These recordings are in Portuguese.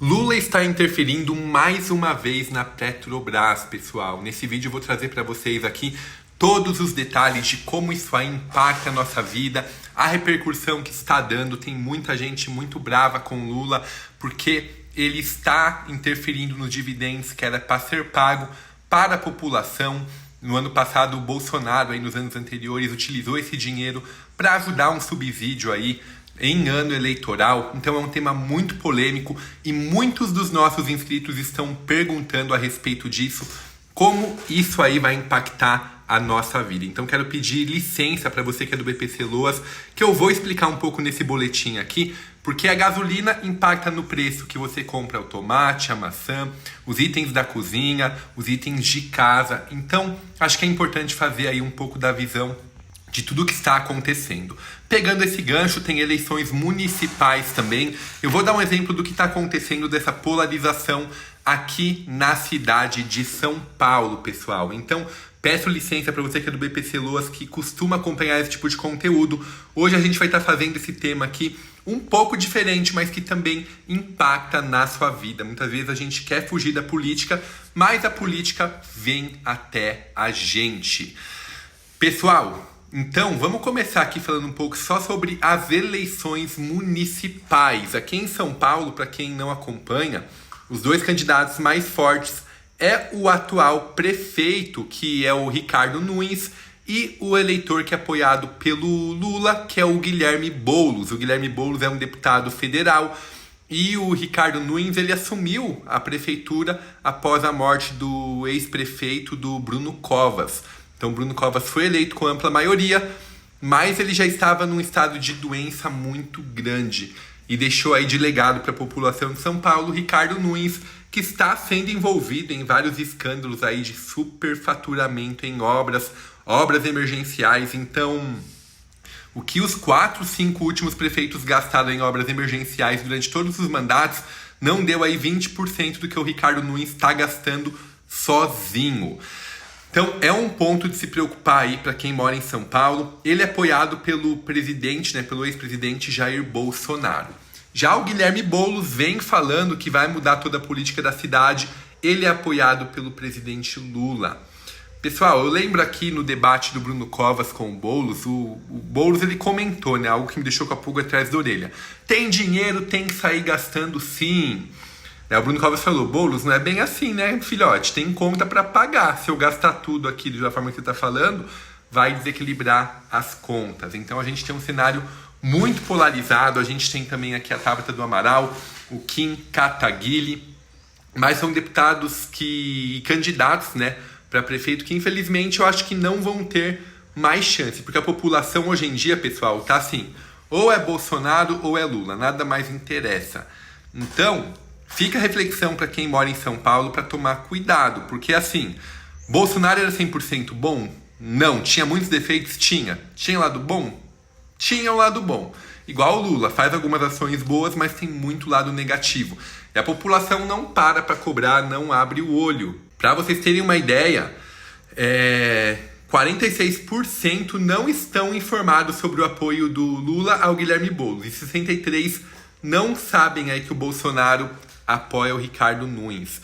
Lula está interferindo mais uma vez na Petrobras, pessoal. Nesse vídeo eu vou trazer para vocês aqui todos os detalhes de como isso aí impacta a nossa vida, a repercussão que está dando. Tem muita gente muito brava com Lula porque ele está interferindo nos dividendos que era para ser pago para a população. No ano passado, o Bolsonaro, aí nos anos anteriores, utilizou esse dinheiro para ajudar um subsídio aí em ano eleitoral. Então é um tema muito polêmico e muitos dos nossos inscritos estão perguntando a respeito disso, como isso aí vai impactar a nossa vida. Então quero pedir licença para você que é do BPC Loas, que eu vou explicar um pouco nesse boletim aqui, porque a gasolina impacta no preço que você compra o tomate, a maçã, os itens da cozinha, os itens de casa. Então acho que é importante fazer aí um pouco da visão de tudo que está acontecendo. Pegando esse gancho, tem eleições municipais também. Eu vou dar um exemplo do que está acontecendo dessa polarização aqui na cidade de São Paulo, pessoal. Então, peço licença para você que é do BPC Loas, que costuma acompanhar esse tipo de conteúdo. Hoje a gente vai estar fazendo esse tema aqui um pouco diferente, mas que também impacta na sua vida. Muitas vezes a gente quer fugir da política, mas a política vem até a gente. Pessoal, então, vamos começar aqui falando um pouco só sobre as eleições municipais. Aqui em São Paulo, para quem não acompanha, os dois candidatos mais fortes é o atual prefeito, que é o Ricardo Nunes, e o eleitor que é apoiado pelo Lula, que é o Guilherme Boulos. O Guilherme Boulos é um deputado federal e o Ricardo Nunes ele assumiu a prefeitura após a morte do ex-prefeito do Bruno Covas. Então, Bruno Covas foi eleito com ampla maioria, mas ele já estava num estado de doença muito grande e deixou aí de legado para a população de São Paulo Ricardo Nunes, que está sendo envolvido em vários escândalos aí de superfaturamento em obras emergenciais. Então, o que os 4, 5 últimos prefeitos gastaram em obras emergenciais durante todos os mandatos não deu aí 20% do que o Ricardo Nunes está gastando sozinho. Então é um ponto de se preocupar aí para quem mora em São Paulo. Ele é apoiado pelo presidente, pelo ex-presidente Jair Bolsonaro. Já o Guilherme Boulos vem falando que vai mudar toda a política da cidade. Ele é apoiado pelo presidente Lula. Pessoal, eu lembro aqui no debate do Bruno Covas com o Boulos, o Boulos ele comentou, algo que me deixou com a pulga atrás da orelha. Tem dinheiro, tem que sair gastando sim. O Bruno Covas falou, Boulos, não é bem assim, filhote? Tem conta para pagar. Se eu gastar tudo aqui da forma que você está falando, vai desequilibrar as contas. Então a gente tem um cenário muito polarizado. A gente tem também aqui a Tabata do Amaral, o Kim Kataguiri, mas são deputados candidatos, para prefeito, que infelizmente eu acho que não vão ter mais chance, porque a população hoje em dia, pessoal, tá assim, ou é Bolsonaro ou é Lula, nada mais interessa. Então, fica a reflexão para quem mora em São Paulo para tomar cuidado, porque assim, Bolsonaro era 100% bom? Não. Tinha muitos defeitos? Tinha. Tinha lado bom? Tinha um lado bom. Igual o Lula, faz algumas ações boas, mas tem muito lado negativo. E a população não para cobrar, não abre o olho. Para vocês terem uma ideia, 46% não estão informados sobre o apoio do Lula ao Guilherme Boulos. E 63% não sabem aí que o Bolsonaro apoia o Ricardo Nunes.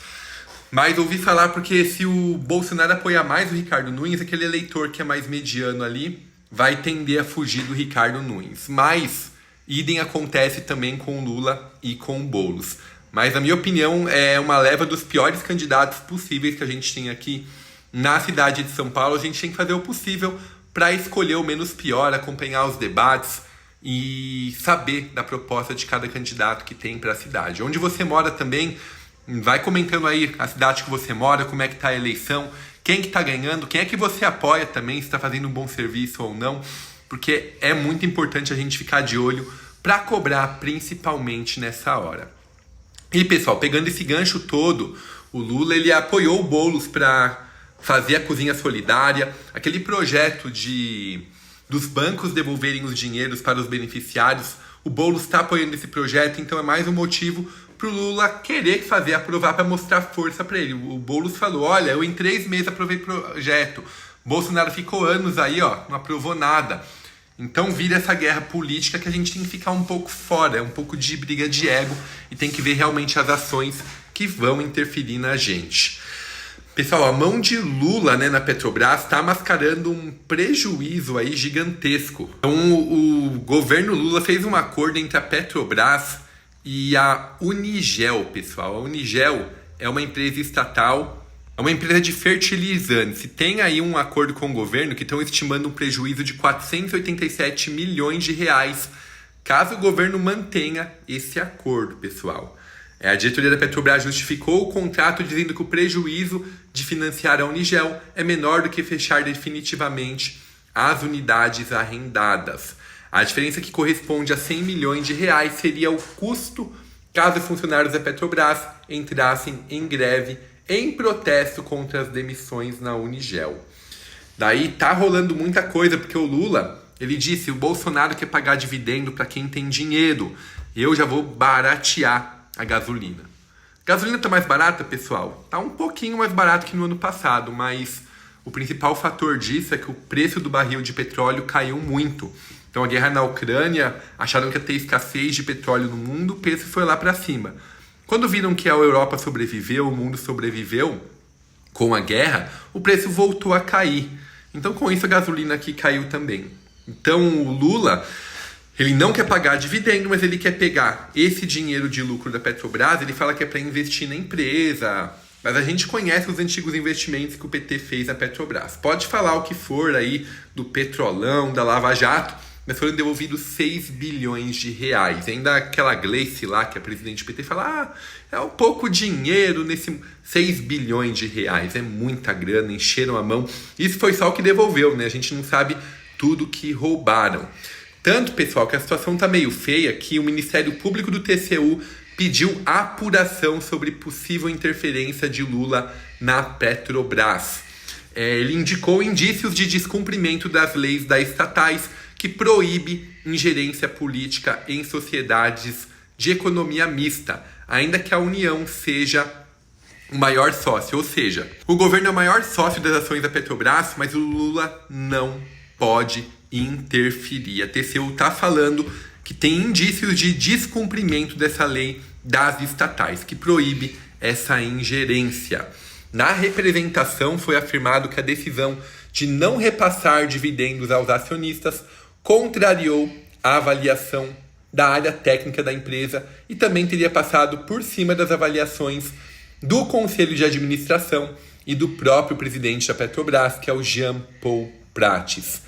Mas ouvi falar porque se o Bolsonaro apoiar mais o Ricardo Nunes, aquele eleitor que é mais mediano ali vai tender a fugir do Ricardo Nunes. Mas idem acontece também com o Lula e com o Boulos. Mas na minha opinião é uma leva dos piores candidatos possíveis que a gente tem aqui na cidade de São Paulo. A gente tem que fazer o possível para escolher o menos pior, acompanhar os debates e saber da proposta de cada candidato que tem para a cidade. Onde você mora também, vai comentando aí a cidade que você mora, como é que está a eleição, quem que está ganhando, quem é que você apoia também, se está fazendo um bom serviço ou não, porque é muito importante a gente ficar de olho para cobrar, principalmente nessa hora. E pessoal, pegando esse gancho todo, o Lula ele apoiou o Boulos para fazer a cozinha solidária, aquele projeto dos bancos devolverem os dinheiros para os beneficiários. O Boulos está apoiando esse projeto, então é mais um motivo para o Lula querer aprovar para mostrar força para ele. O Boulos falou, olha, eu em 3 meses aprovei o projeto. Bolsonaro ficou anos aí, não aprovou nada. Então vira essa guerra política que a gente tem que ficar um pouco fora, é um pouco de briga de ego e tem que ver realmente as ações que vão interferir na gente. Pessoal, a mão de Lula, né, na Petrobras está mascarando um prejuízo aí gigantesco. Então o governo Lula fez um acordo entre a Petrobras e a Unigel, pessoal. A Unigel é uma empresa estatal, é uma empresa de fertilizantes. E tem aí um acordo com o governo que estão estimando um prejuízo de 487 milhões de reais, caso o governo mantenha esse acordo, pessoal. A diretoria da Petrobras justificou o contrato dizendo que o prejuízo de financiar a Unigel é menor do que fechar definitivamente as unidades arrendadas. A diferença que corresponde a 100 milhões de reais seria o custo caso funcionários da Petrobras entrassem em greve em protesto contra as demissões na Unigel. Daí tá rolando muita coisa, porque o Lula, ele disse, o Bolsonaro quer pagar dividendo para quem tem dinheiro. Eu já vou baratear a gasolina. A gasolina tá mais barata, pessoal? Tá um pouquinho mais barato que no ano passado, mas o principal fator disso é que o preço do barril de petróleo caiu muito. Então a guerra na Ucrânia, acharam que ia ter escassez de petróleo no mundo, o preço foi lá para cima. Quando viram que a Europa sobreviveu, o mundo sobreviveu com a guerra, o preço voltou a cair. Então com isso a gasolina aqui caiu também. Então o Lula, ele não quer pagar dividendo, mas ele quer pegar esse dinheiro de lucro da Petrobras, ele fala que é para investir na empresa. Mas a gente conhece os antigos investimentos que o PT fez na Petrobras. Pode falar o que for aí do Petrolão, da Lava Jato, mas foram devolvidos 6 bilhões de reais. Ainda aquela Gleice lá, que é a presidente do PT, fala, é um pouco dinheiro nesse 6 bilhões de reais. É muita grana, encheram a mão. Isso foi só o que devolveu, né? A gente não sabe tudo que roubaram. Tanto, pessoal, que a situação tá meio feia que o Ministério Público do TCU pediu apuração sobre possível interferência de Lula na Petrobras. Ele indicou indícios de descumprimento das leis das estatais que proíbe ingerência política em sociedades de economia mista, ainda que a União seja o maior sócio. Ou seja, o governo é o maior sócio das ações da Petrobras, mas o Lula não pode interferir. A TCU está falando que tem indícios de descumprimento dessa lei das estatais, que proíbe essa ingerência. Na representação foi afirmado que a decisão de não repassar dividendos aos acionistas contrariou a avaliação da área técnica da empresa e também teria passado por cima das avaliações do Conselho de Administração e do próprio presidente da Petrobras, que é o Jean Paul Prates.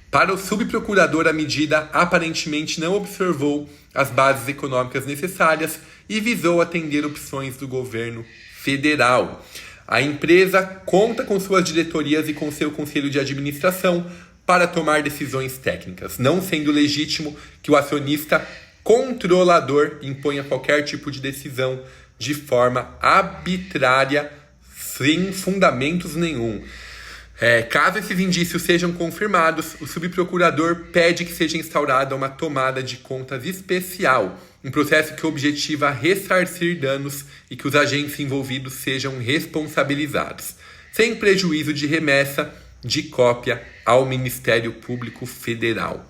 Para o subprocurador, a medida aparentemente não observou as bases econômicas necessárias e visou atender opções do governo federal. A empresa conta com suas diretorias e com seu conselho de administração para tomar decisões técnicas, não sendo legítimo que o acionista controlador imponha qualquer tipo de decisão de forma arbitrária, sem fundamentos nenhum. Caso esses indícios sejam confirmados, o subprocurador pede que seja instaurada uma tomada de contas especial, um processo que objetiva ressarcir danos e que os agentes envolvidos sejam responsabilizados, sem prejuízo de remessa de cópia ao Ministério Público Federal.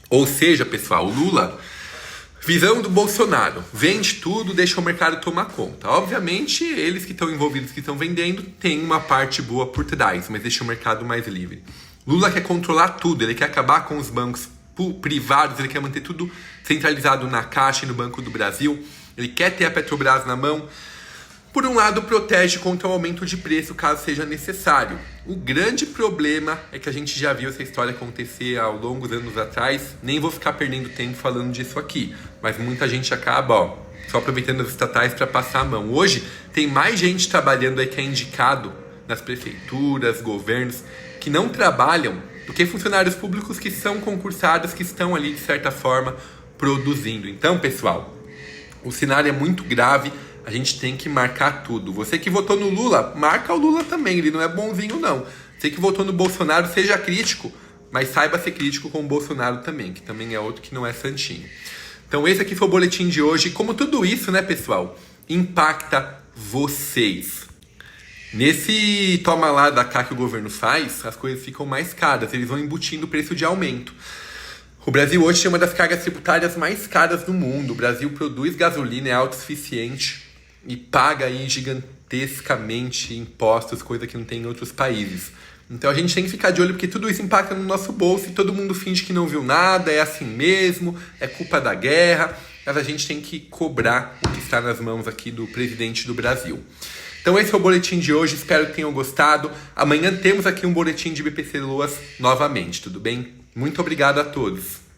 Ou seja, pessoal, o Lula, visão do Bolsonaro, vende tudo, deixa o mercado tomar conta. Obviamente, eles que estão envolvidos, que estão vendendo, têm uma parte boa por trás, mas deixa o mercado mais livre. Lula quer controlar tudo, ele quer acabar com os bancos privados, ele quer manter tudo centralizado na Caixa e no Banco do Brasil, ele quer ter a Petrobras na mão. Por um lado, protege contra o aumento de preço caso seja necessário. O grande problema é que a gente já viu essa história acontecer há longos anos atrás. Nem vou ficar perdendo tempo falando disso aqui, mas muita gente acaba só aproveitando as estatais para passar a mão. Hoje tem mais gente trabalhando aí que é indicado nas prefeituras, governos, que não trabalham, do que funcionários públicos que são concursados, que estão ali de certa forma produzindo. Então, pessoal, o cenário é muito grave. A gente tem que marcar tudo. Você que votou no Lula, marca o Lula também. Ele não é bonzinho, não. Você que votou no Bolsonaro, seja crítico, mas saiba ser crítico com o Bolsonaro também, que também é outro que não é santinho. Então esse aqui foi o boletim de hoje. Como tudo isso, né, pessoal, impacta vocês. Nesse toma lá da cá que o governo faz, as coisas ficam mais caras. Eles vão embutindo o preço de aumento. O Brasil hoje tem uma das cargas tributárias mais caras do mundo. O Brasil produz gasolina, é autossuficiente e paga aí gigantescamente impostos, coisa que não tem em outros países. Então a gente tem que ficar de olho porque tudo isso impacta no nosso bolso e todo mundo finge que não viu nada, é assim mesmo, é culpa da guerra, mas a gente tem que cobrar o que está nas mãos aqui do presidente do Brasil. Então esse é o boletim de hoje, espero que tenham gostado. Amanhã temos aqui um boletim de BPC Loas novamente, tudo bem? Muito obrigado a todos.